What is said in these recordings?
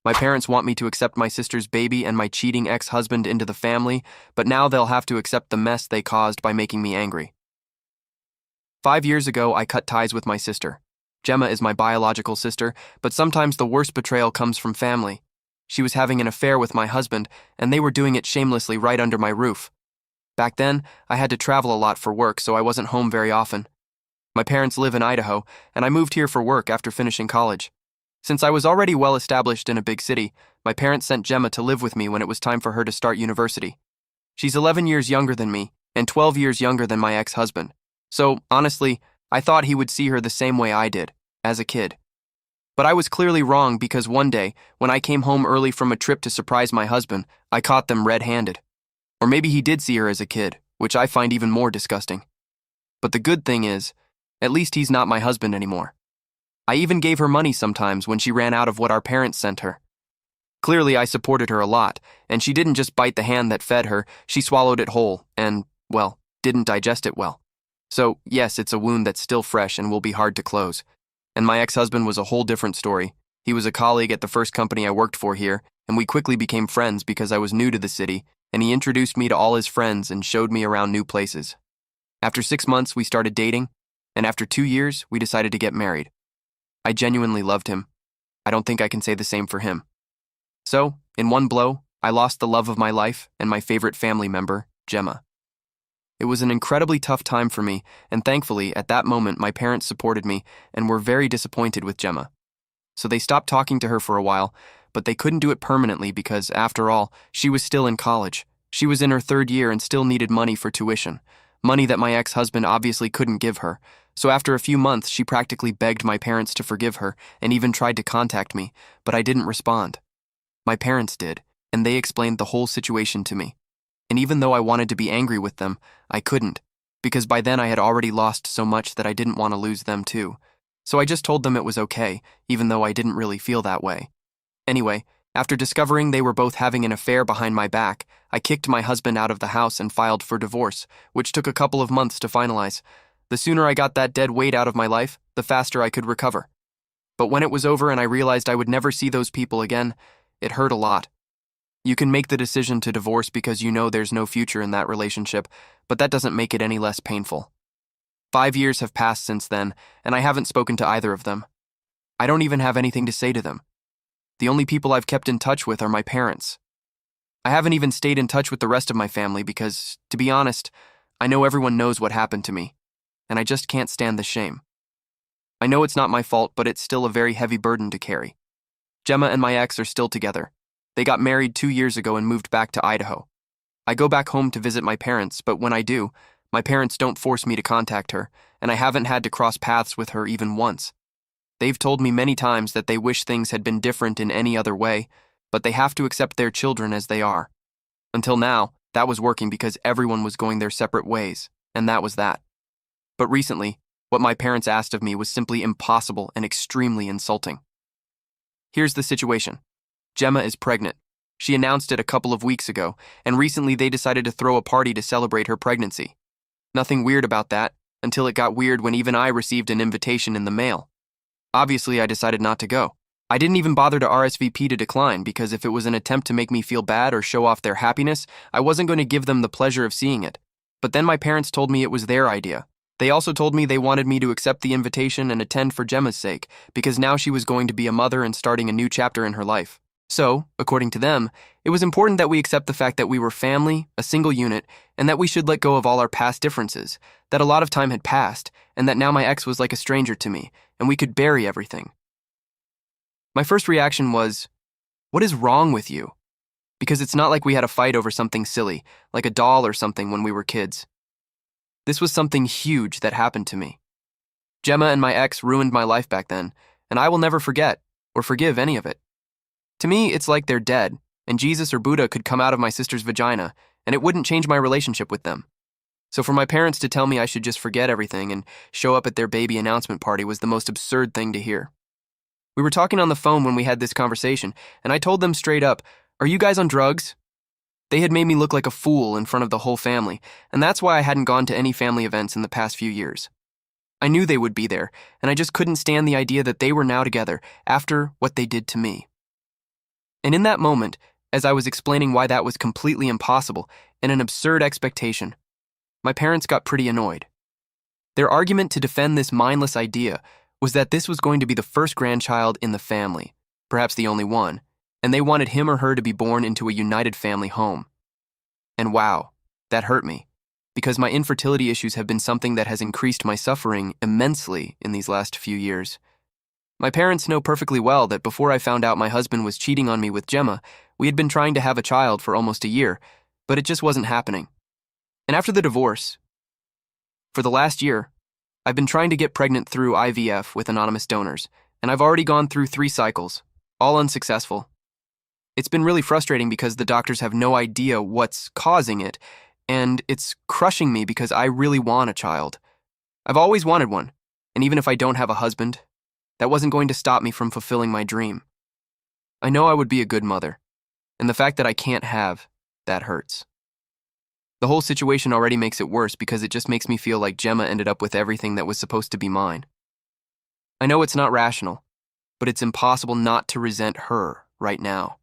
My parents want me to accept my sister's baby and my cheating ex-husband into the family, but now they'll have to accept the mess they caused by making me angry. 5 years ago, I cut ties with my sister. Gemma is my biological sister, but sometimes the worst betrayal comes from family. She was having an affair with my husband, and they were doing it shamelessly right under my roof. Back then, I had to travel a lot for work, so I wasn't home very often. My parents live in Idaho, and I moved here for work after finishing college. Since I was already well established in a big city, my parents sent Gemma to live with me when it was time for her to start university. She's 11 years younger than me, and 12 years younger than my ex-husband. So, honestly, I thought he would see her the same way I did, as a kid. But I was clearly wrong because one day, when I came home early from a trip to surprise my husband, I caught them red-handed. Or maybe he did see her as a kid, which I find even more disgusting. But the good thing is, at least he's not my husband anymore. I even gave her money sometimes when she ran out of what our parents sent her. Clearly, I supported her a lot, and she didn't just bite the hand that fed her, she swallowed it whole and, well, didn't digest it well. So, yes, it's a wound that's still fresh and will be hard to close. And my ex-husband was a whole different story. He was a colleague at the first company I worked for here, and we quickly became friends because I was new to the city, and he introduced me to all his friends and showed me around new places. After 6 months, we started dating, and after 2 years, we decided to get married. I genuinely loved him. I don't think I can say the same for him. So, in one blow, I lost the love of my life and my favorite family member, Gemma. It was an incredibly tough time for me, and thankfully, at that moment, my parents supported me and were very disappointed with Gemma. So they stopped talking to her for a while, but they couldn't do it permanently because, after all, she was still in college. She was in her 3rd year and still needed money for tuition, money that my ex-husband obviously couldn't give her. So after a few months, she practically begged my parents to forgive her and even tried to contact me, but I didn't respond. My parents did, and they explained the whole situation to me. And even though I wanted to be angry with them, I couldn't, because by then I had already lost so much that I didn't want to lose them too. So I just told them it was okay, even though I didn't really feel that way. Anyway, after discovering they were both having an affair behind my back, I kicked my husband out of the house and filed for divorce, which took a couple of months to finalize. The sooner I got that dead weight out of my life, the faster I could recover. But when it was over and I realized I would never see those people again, it hurt a lot. You can make the decision to divorce because you know there's no future in that relationship, but that doesn't make it any less painful. 5 years have passed since then, and I haven't spoken to either of them. I don't even have anything to say to them. The only people I've kept in touch with are my parents. I haven't even stayed in touch with the rest of my family because, to be honest, I know everyone knows what happened to me, and I just can't stand the shame. I know it's not my fault, but it's still a very heavy burden to carry. Gemma and my ex are still together. They got married 2 years ago and moved back to Idaho. I go back home to visit my parents, but when I do, my parents don't force me to contact her, and I haven't had to cross paths with her even once. They've told me many times that they wish things had been different in any other way, but they have to accept their children as they are. Until now, that was working because everyone was going their separate ways, and that was that. But recently, what my parents asked of me was simply impossible and extremely insulting. Here's the situation. Gemma is pregnant. She announced it a couple of weeks ago, and recently they decided to throw a party to celebrate her pregnancy. Nothing weird about that, until it got weird when even I received an invitation in the mail. Obviously, I decided not to go. I didn't even bother to RSVP to decline because if it was an attempt to make me feel bad or show off their happiness, I wasn't going to give them the pleasure of seeing it. But then my parents told me it was their idea. They also told me they wanted me to accept the invitation and attend for Gemma's sake, because now she was going to be a mother and starting a new chapter in her life. So, according to them, it was important that we accept the fact that we were family, a single unit, and that we should let go of all our past differences, that a lot of time had passed, and that now my ex was like a stranger to me, and we could bury everything. My first reaction was, what is wrong with you? Because it's not like we had a fight over something silly, like a doll or something when we were kids. This was something huge that happened to me. Gemma and my ex ruined my life back then, and I will never forget or forgive any of it. To me, it's like they're dead, and Jesus or Buddha could come out of my sister's vagina, and it wouldn't change my relationship with them. So for my parents to tell me I should just forget everything and show up at their baby announcement party was the most absurd thing to hear. We were talking on the phone when we had this conversation, and I told them straight up, "Are you guys on drugs?" They had made me look like a fool in front of the whole family, and that's why I hadn't gone to any family events in the past few years. I knew they would be there, and I just couldn't stand the idea that they were now together after what they did to me. And in that moment, as I was explaining why that was completely impossible and an absurd expectation, my parents got pretty annoyed. Their argument to defend this mindless idea was that this was going to be the first grandchild in the family, perhaps the only one, and they wanted him or her to be born into a united family home. And wow, that hurt me, because my infertility issues have been something that has increased my suffering immensely in these last few years. My parents know perfectly well that before I found out my husband was cheating on me with Gemma, we had been trying to have a child for almost a year, but it just wasn't happening. And after the divorce, for the last year, I've been trying to get pregnant through IVF with anonymous donors, and I've already gone through 3 cycles, all unsuccessful. It's been really frustrating because the doctors have no idea what's causing it, and it's crushing me because I really want a child. I've always wanted one, and even if I don't have a husband, that wasn't going to stop me from fulfilling my dream. I know I would be a good mother, and the fact that I can't have, that hurts. The whole situation already makes it worse because it just makes me feel like Gemma ended up with everything that was supposed to be mine. I know it's not rational, but it's impossible not to resent her right now.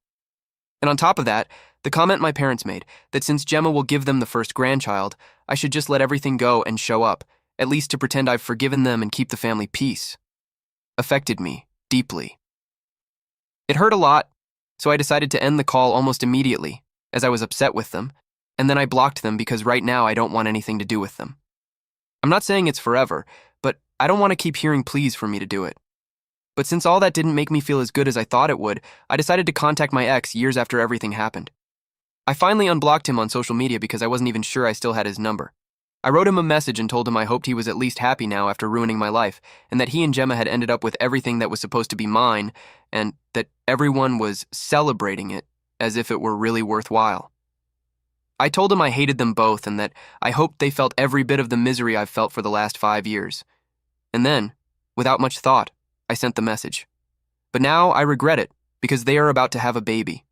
And on top of that, the comment my parents made, that since Gemma will give them the first grandchild, I should just let everything go and show up, at least to pretend I've forgiven them and keep the family peace, affected me deeply. It hurt a lot, so I decided to end the call almost immediately, as I was upset with them, and then I blocked them because right now I don't want anything to do with them. I'm not saying it's forever, but I don't want to keep hearing pleas for me to do it. But since all that didn't make me feel as good as I thought it would, I decided to contact my ex years after everything happened. I finally unblocked him on social media because I wasn't even sure I still had his number. I wrote him a message and told him I hoped he was at least happy now after ruining my life, and that he and Gemma had ended up with everything that was supposed to be mine, and that everyone was celebrating it as if it were really worthwhile. I told him I hated them both and that I hoped they felt every bit of the misery I've felt for the last 5 years. And then, without much thought, I sent the message. But now I regret it because they are about to have a baby.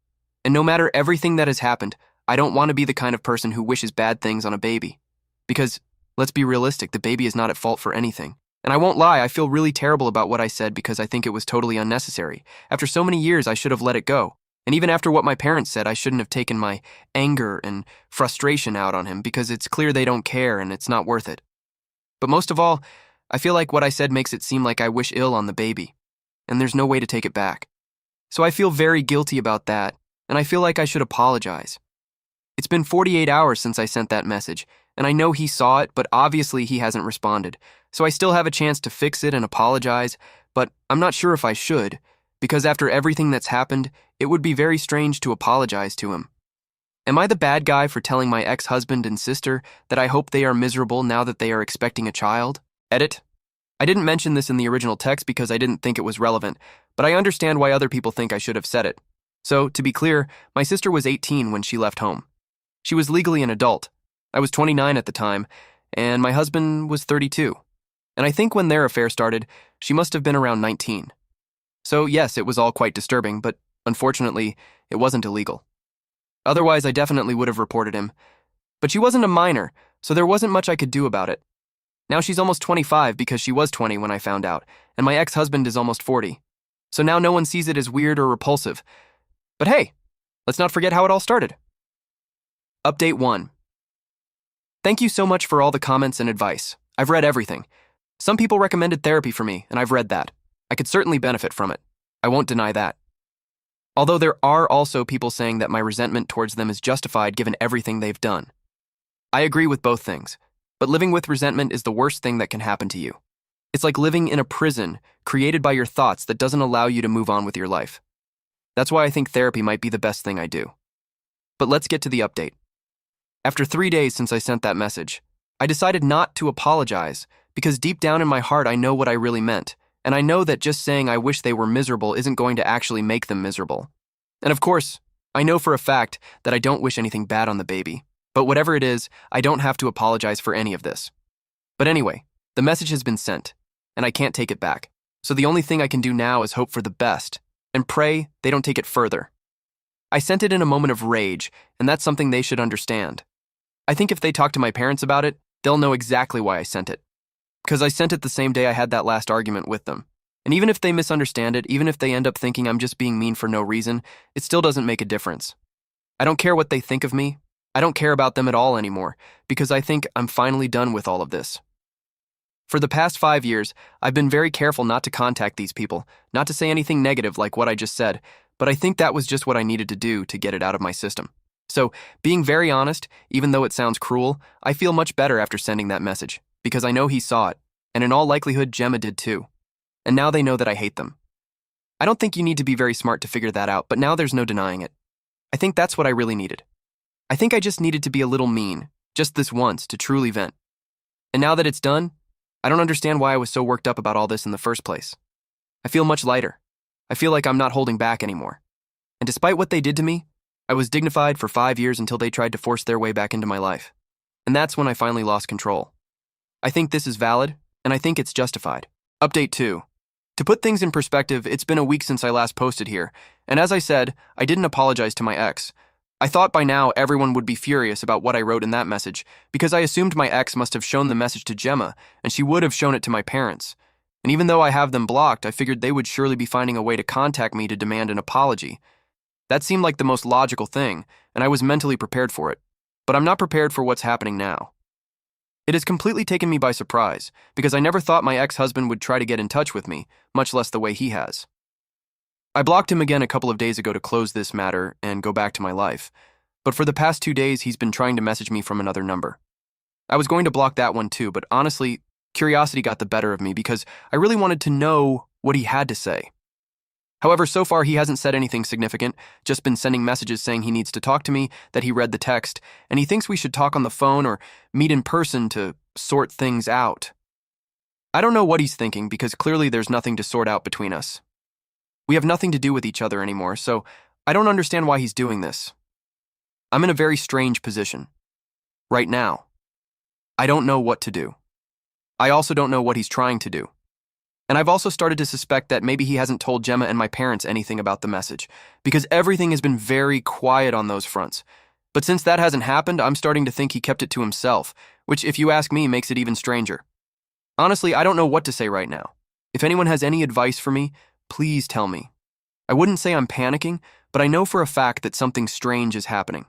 And no matter everything that has happened, I don't want to be the kind of person who wishes bad things on a baby. Because, let's be realistic, the baby is not at fault for anything. And I won't lie, I feel really terrible about what I said because I think it was totally unnecessary. After so many years, I should have let it go. And even after what my parents said, I shouldn't have taken my anger and frustration out on him because it's clear they don't care and it's not worth it. But most of all, I feel like what I said makes it seem like I wish ill on the baby, and there's no way to take it back. So I feel very guilty about that, and I feel like I should apologize. It's been 48 hours since I sent that message, and I know he saw it, but obviously he hasn't responded. So I still have a chance to fix it and apologize, but I'm not sure if I should, because after everything that's happened, it would be very strange to apologize to him. Am I the bad guy for telling my ex-husband and sister that I hope they are miserable now that they are expecting a child? Edit. I didn't mention this in the original text because I didn't think it was relevant, but I understand why other people think I should have said it. So, to be clear, my sister was 18 when she left home. She was legally an adult. I was 29 at the time, and my husband was 32. And I think when their affair started, she must have been around 19. So yes, it was all quite disturbing, but unfortunately, it wasn't illegal. Otherwise, I definitely would have reported him. But she wasn't a minor, so there wasn't much I could do about it. Now she's almost 25 because she was 20 when I found out, and my ex-husband is almost 40. So now no one sees it as weird or repulsive. But hey, let's not forget how it all started. Update 1. Thank you so much for all the comments and advice. I've read everything. Some people recommended therapy for me, and I've read that. I could certainly benefit from it. I won't deny that. Although there are also people saying that my resentment towards them is justified given everything they've done. I agree with both things. But living with resentment is the worst thing that can happen to you. It's like living in a prison created by your thoughts that doesn't allow you to move on with your life. That's why I think therapy might be the best thing I do. But let's get to the update. After 3 days since I sent that message, I decided not to apologize because deep down in my heart I know what I really meant, and I know that just saying I wish they were miserable isn't going to actually make them miserable. And of course, I know for a fact that I don't wish anything bad on the baby. But whatever it is, I don't have to apologize for any of this. But anyway, the message has been sent, and I can't take it back. So the only thing I can do now is hope for the best, and pray they don't take it further. I sent it in a moment of rage, and that's something they should understand. I think if they talk to my parents about it, they'll know exactly why I sent it. Because I sent it the same day I had that last argument with them. And even if they misunderstand it, even if they end up thinking I'm just being mean for no reason, it still doesn't make a difference. I don't care what they think of me. I don't care about them at all anymore, because I think I'm finally done with all of this. For the past 5 years, I've been very careful not to contact these people, not to say anything negative like what I just said, but I think that was just what I needed to do to get it out of my system. So, being very honest, even though it sounds cruel, I feel much better after sending that message, because I know he saw it, and in all likelihood, Gemma did too. And now they know that I hate them. I don't think you need to be very smart to figure that out, but now there's no denying it. I think that's what I really needed. I think I just needed to be a little mean, just this once, to truly vent. And now that it's done, I don't understand why I was so worked up about all this in the first place. I feel much lighter. I feel like I'm not holding back anymore. And despite what they did to me, I was dignified for 5 years until they tried to force their way back into my life. And that's when I finally lost control. I think this is valid, and I think it's justified. Update 2. To put things in perspective, it's been a week since I last posted here, and as I said, I didn't apologize to my ex. I thought by now everyone would be furious about what I wrote in that message, because I assumed my ex must have shown the message to Gemma, and she would have shown it to my parents. And even though I have them blocked, I figured they would surely be finding a way to contact me to demand an apology. That seemed like the most logical thing, and I was mentally prepared for it. But I'm not prepared for what's happening now. It has completely taken me by surprise, because I never thought my ex-husband would try to get in touch with me, much less the way he has. I blocked him again a couple of days ago to close this matter and go back to my life, but for the past 2 days he's been trying to message me from another number. I was going to block that one too, but honestly, curiosity got the better of me because I really wanted to know what he had to say. However, so far he hasn't said anything significant, just been sending messages saying he needs to talk to me, that he read the text, and he thinks we should talk on the phone or meet in person to sort things out. I don't know what he's thinking because clearly there's nothing to sort out between us. We have nothing to do with each other anymore, so I don't understand why he's doing this. I'm in a very strange position. Right now. I don't know what to do. I also don't know what he's trying to do. And I've also started to suspect that maybe he hasn't told Gemma and my parents anything about the message, because everything has been very quiet on those fronts. But since that hasn't happened, I'm starting to think he kept it to himself, which, if you ask me, makes it even stranger. Honestly, I don't know what to say right now. If anyone has any advice for me, please tell me. I wouldn't say I'm panicking, but I know for a fact that something strange is happening.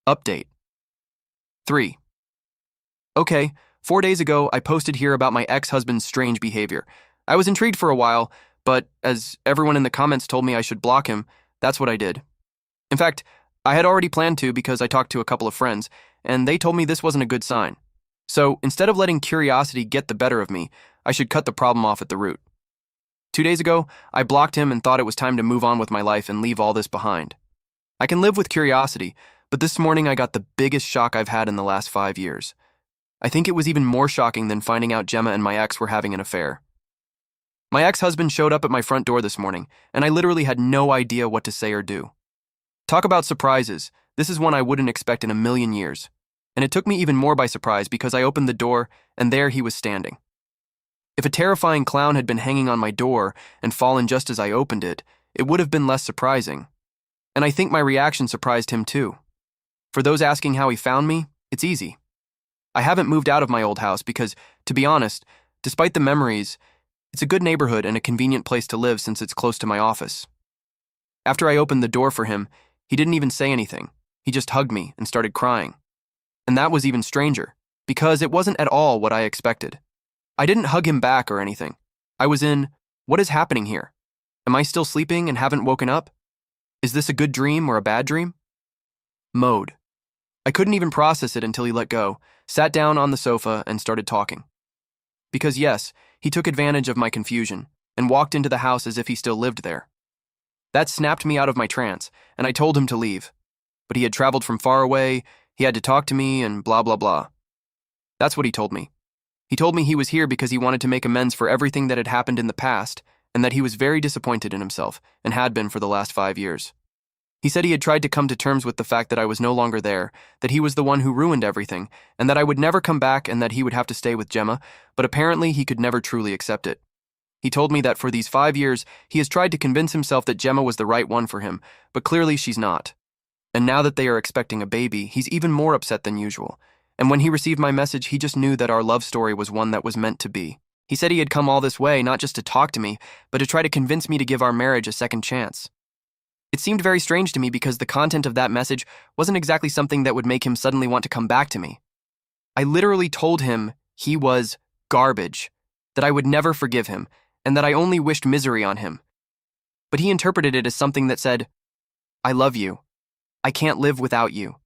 Update 3. Okay. 4 days ago, I posted here about my ex-husband's strange behavior. I was intrigued for a while, but as everyone in the comments told me I should block him, that's what I did. In fact, I had already planned to because I talked to a couple of friends, and they told me this wasn't a good sign. So instead of letting curiosity get the better of me, I should cut the problem off at the root. 2 days ago, I blocked him and thought it was time to move on with my life and leave all this behind. I can live with curiosity, but this morning I got the biggest shock I've had in the last 5 years. I think it was even more shocking than finding out Gemma and my ex were having an affair. My ex-husband showed up at my front door this morning, and I literally had no idea what to say or do. Talk about surprises. This is one I wouldn't expect in a million years. And it took me even more by surprise because I opened the door, and there he was standing. If a terrifying clown had been hanging on my door and fallen just as I opened it, it would have been less surprising. And I think my reaction surprised him too. For those asking how he found me, it's easy. I haven't moved out of my old house because, to be honest, despite the memories, it's a good neighborhood and a convenient place to live since it's close to my office. After I opened the door for him, he didn't even say anything. He just hugged me and started crying. And that was even stranger, because it wasn't at all what I expected. I didn't hug him back or anything. I was in, what is happening here? Am I still sleeping and haven't woken up? Is this a good dream or a bad dream? Mode. I couldn't even process it until he let go, sat down on the sofa, and started talking. Because yes, he took advantage of my confusion and walked into the house as if he still lived there. That snapped me out of my trance, and I told him to leave. But he had traveled from far away, he had to talk to me, and blah blah blah. That's what he told me. He told me he was here because he wanted to make amends for everything that had happened in the past, and that he was very disappointed in himself, and had been for the last 5 years. He said he had tried to come to terms with the fact that I was no longer there, that he was the one who ruined everything, and that I would never come back and that he would have to stay with Gemma, but apparently he could never truly accept it. He told me that for these 5 years, he has tried to convince himself that Gemma was the right one for him, but clearly she's not. And now that they are expecting a baby, he's even more upset than usual. And when he received my message, he just knew that our love story was one that was meant to be. He said he had come all this way not just to talk to me, but to try to convince me to give our marriage a second chance. It seemed very strange to me because the content of that message wasn't exactly something that would make him suddenly want to come back to me. I literally told him he was garbage, that I would never forgive him, and that I only wished misery on him. But he interpreted it as something that said, "I love you. I can't live without you.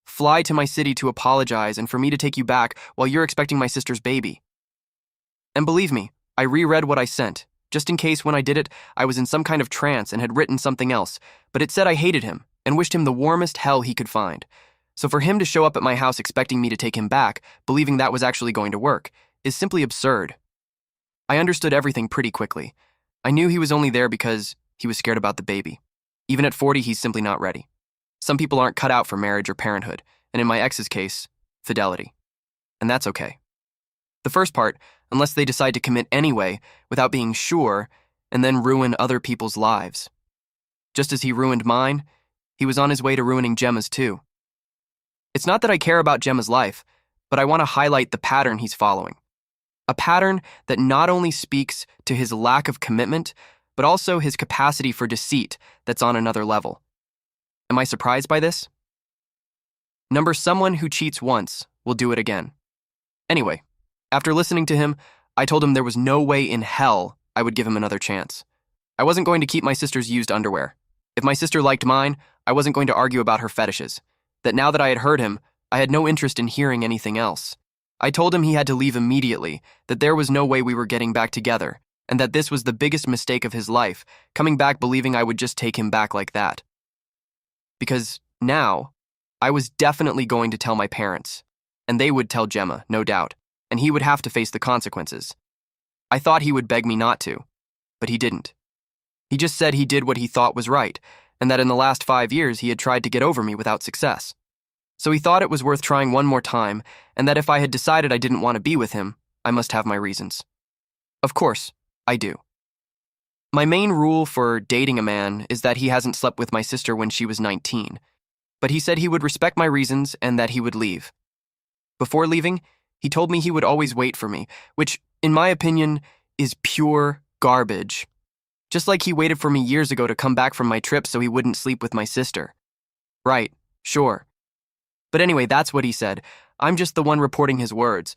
Fly to my city to apologize and for me to take you back while you're expecting my sister's baby." And believe me, I reread what I sent, just in case when I did it, I was in some kind of trance and had written something else, but it said I hated him and wished him the warmest hell he could find. So for him to show up at my house expecting me to take him back, believing that was actually going to work, is simply absurd. I understood everything pretty quickly. I knew he was only there because he was scared about the baby. Even at 40, he's simply not ready. Some people aren't cut out for marriage or parenthood, and in my ex's case, fidelity. And that's okay. The first part, unless they decide to commit anyway, without being sure, and then ruin other people's lives. Just as he ruined mine, he was on his way to ruining Gemma's too. It's not that I care about Gemma's life, but I want to highlight the pattern he's following. A pattern that not only speaks to his lack of commitment, but also his capacity for deceit that's on another level. Am I surprised by this? Someone who cheats once will do it again. Anyway, after listening to him, I told him there was no way in hell I would give him another chance. I wasn't going to keep my sister's used underwear. If my sister liked mine, I wasn't going to argue about her fetishes. That now that I had heard him, I had no interest in hearing anything else. I told him he had to leave immediately, that there was no way we were getting back together, and that this was the biggest mistake of his life, coming back believing I would just take him back like that. Because now, I was definitely going to tell my parents, and they would tell Gemma, no doubt, and he would have to face the consequences. I thought he would beg me not to, but he didn't. He just said he did what he thought was right, and that in the last 5 years he had tried to get over me without success. So he thought it was worth trying one more time, and that if I had decided I didn't want to be with him, I must have my reasons. Of course, I do. My main rule for dating a man is that he hasn't slept with my sister when she was 19, but he said he would respect my reasons and that he would leave. Before leaving, he told me he would always wait for me, which, in my opinion, is pure garbage. Just like he waited for me years ago to come back from my trip so he wouldn't sleep with my sister. Right, sure. But anyway, that's what he said. I'm just the one reporting his words.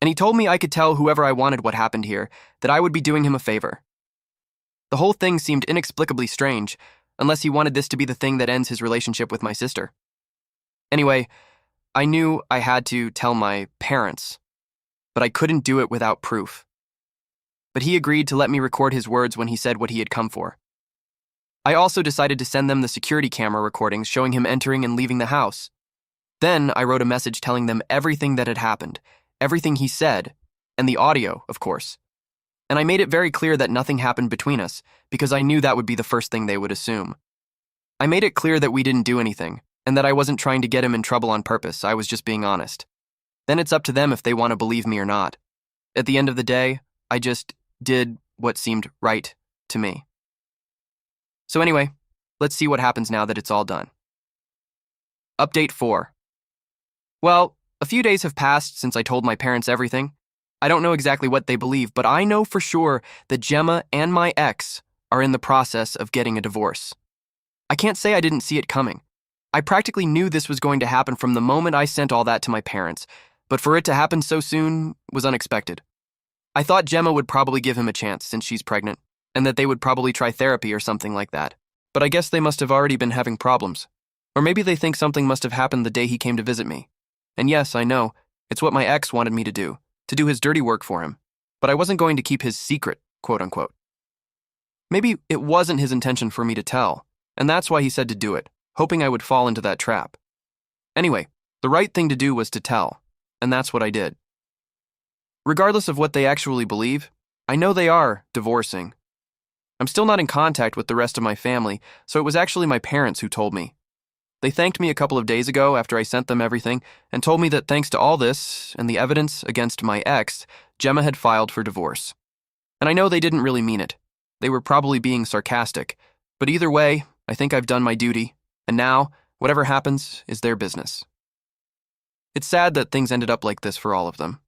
And he told me I could tell whoever I wanted what happened here, that I would be doing him a favor. The whole thing seemed inexplicably strange, unless he wanted this to be the thing that ends his relationship with my sister. Anyway, I knew I had to tell my parents, but I couldn't do it without proof. But he agreed to let me record his words when he said what he had come for. I also decided to send them the security camera recordings showing him entering and leaving the house. Then I wrote a message telling them everything that had happened, everything he said, and the audio, of course. And I made it very clear that nothing happened between us, because I knew that would be the first thing they would assume. I made it clear that we didn't do anything, and that I wasn't trying to get him in trouble on purpose, I was just being honest. Then it's up to them if they want to believe me or not. At the end of the day, I just did what seemed right to me. So anyway, let's see what happens now that it's all done. Update 4. Well, a few days have passed since I told my parents everything. I don't know exactly what they believe, but I know for sure that Gemma and my ex are in the process of getting a divorce. I can't say I didn't see it coming. I practically knew this was going to happen from the moment I sent all that to my parents, but for it to happen so soon was unexpected. I thought Gemma would probably give him a chance since she's pregnant, and that they would probably try therapy or something like that. But I guess they must have already been having problems. Or maybe they think something must have happened the day he came to visit me. And yes, I know, it's what my ex wanted me to do his dirty work for him. But I wasn't going to keep his secret, quote-unquote. Maybe it wasn't his intention for me to tell, and that's why he said to do it, hoping I would fall into that trap. Anyway, the right thing to do was to tell, and that's what I did. Regardless of what they actually believe, I know they are divorcing. I'm still not in contact with the rest of my family, so it was actually my parents who told me. They thanked me a couple of days ago after I sent them everything and told me that thanks to all this and the evidence against my ex, Gemma had filed for divorce. And I know they didn't really mean it. They were probably being sarcastic. But either way, I think I've done my duty, and now, whatever happens is their business. It's sad that things ended up like this for all of them.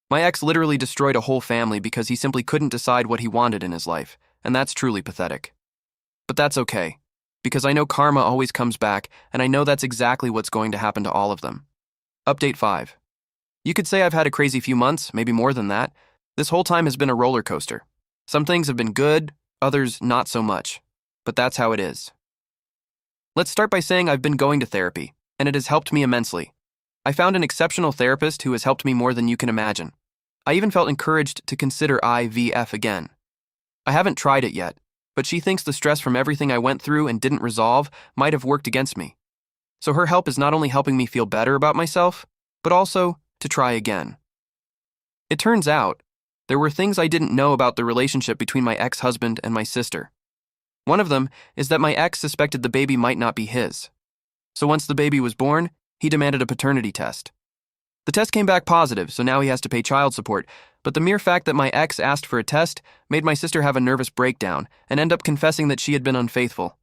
My ex literally destroyed a whole family because he simply couldn't decide what he wanted in his life, and that's truly pathetic. But that's okay, because I know karma always comes back, and I know that's exactly what's going to happen to all of them. Update 5. You could say I've had a crazy few months, maybe more than that. This whole time has been a roller coaster. Some things have been good, others not so much. But that's how it is. Let's start by saying I've been going to therapy, and it has helped me immensely. I found an exceptional therapist who has helped me more than you can imagine. I even felt encouraged to consider IVF again. I haven't tried it yet, but she thinks the stress from everything I went through and didn't resolve might have worked against me. So her help is not only helping me feel better about myself, but also to try again. It turns out, there were things I didn't know about the relationship between my ex-husband and my sister. One of them is that my ex suspected the baby might not be his. So once the baby was born, he demanded a paternity test. The test came back positive, so now he has to pay child support, but the mere fact that my ex asked for a test made my sister have a nervous breakdown and end up confessing that she had been unfaithful.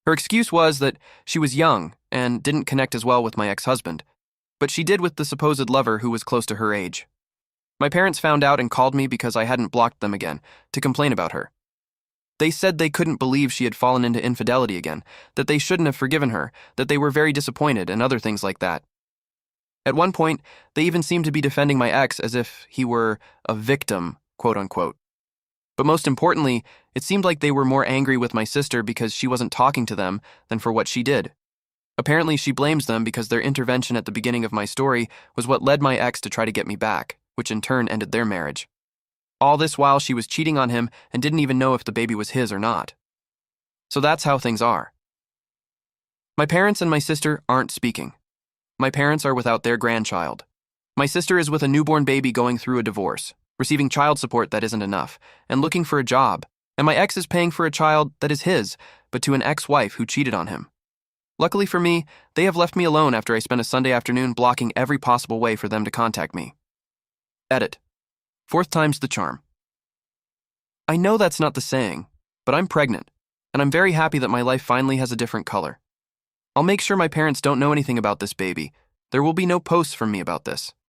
Her excuse was that she was young and didn't connect as well with my ex-husband, but she did with the supposed lover who was close to her age. My parents found out and called me because I hadn't blocked them again, to complain about her. They said they couldn't believe she had fallen into infidelity again, that they shouldn't have forgiven her, that they were very disappointed, and other things like that. At one point, they even seemed to be defending my ex as if he were a victim, quote-unquote. But most importantly, it seemed like they were more angry with my sister because she wasn't talking to them than for what she did. Apparently, she blames them because their intervention at the beginning of my story was what led my ex to try to get me back, which in turn ended their marriage. All this while she was cheating on him and didn't even know if the baby was his or not. So that's how things are. My parents and my sister aren't speaking. My parents are without their grandchild. My sister is with a newborn baby going through a divorce, receiving child support that isn't enough, and looking for a job. And my ex is paying for a child that is his, but to an ex-wife who cheated on him. Luckily for me, they have left me alone after I spent a Sunday afternoon blocking every possible way for them to contact me. Edit. 4th time's the charm. I know that's not the saying, but I'm pregnant, and I'm very happy that my life finally has a different color. I'll make sure my parents don't know anything about this baby. There will be no posts from me about this.